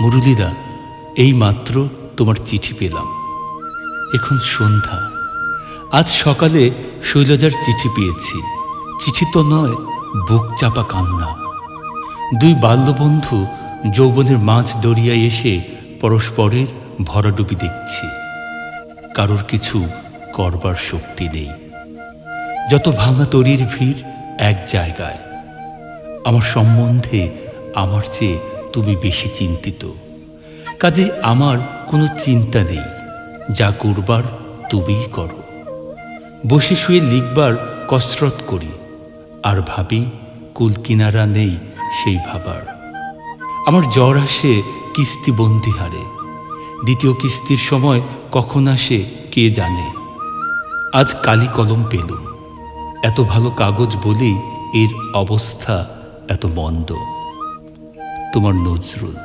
মুরলীদা, এই মাত্র তোমার চিঠি পেলাম। এখন সন্ধ্যা। আজ সকালে শৈলজার চিঠি পেয়েছি। চিঠি তো নয়, বুক চাপা কান্না। দুই বাল্যবন্ধু যৌবনের মাঝ দরিয়ায় এসে পরস্পরের ভরাডুবি দেখছি। কারোর কিছু করবার শক্তি নেই। যত ভাঙা তরির ভিড় এক জায়গায়। আমার সম্বন্ধে আমার চেয়ে তুমি বেশি চিন্তিত, কাজে আমার কোনো চিন্তা নেই। যা করবার তুমিই করো। বসে শুয়ে লিখবার কসরত করি, আর ভাবি কুল কিনারা নেই সেই ভাবার। আমার জ্বর আসে কিস্তিবন্দি হারে। দ্বিতীয় কিস্তির সময় কখন আসে কে জানে। আজ কালি কলম পেলুম, এত ভালো কাগজ বলেই এর অবস্থা এত মন্দ। তোমার নজরুল।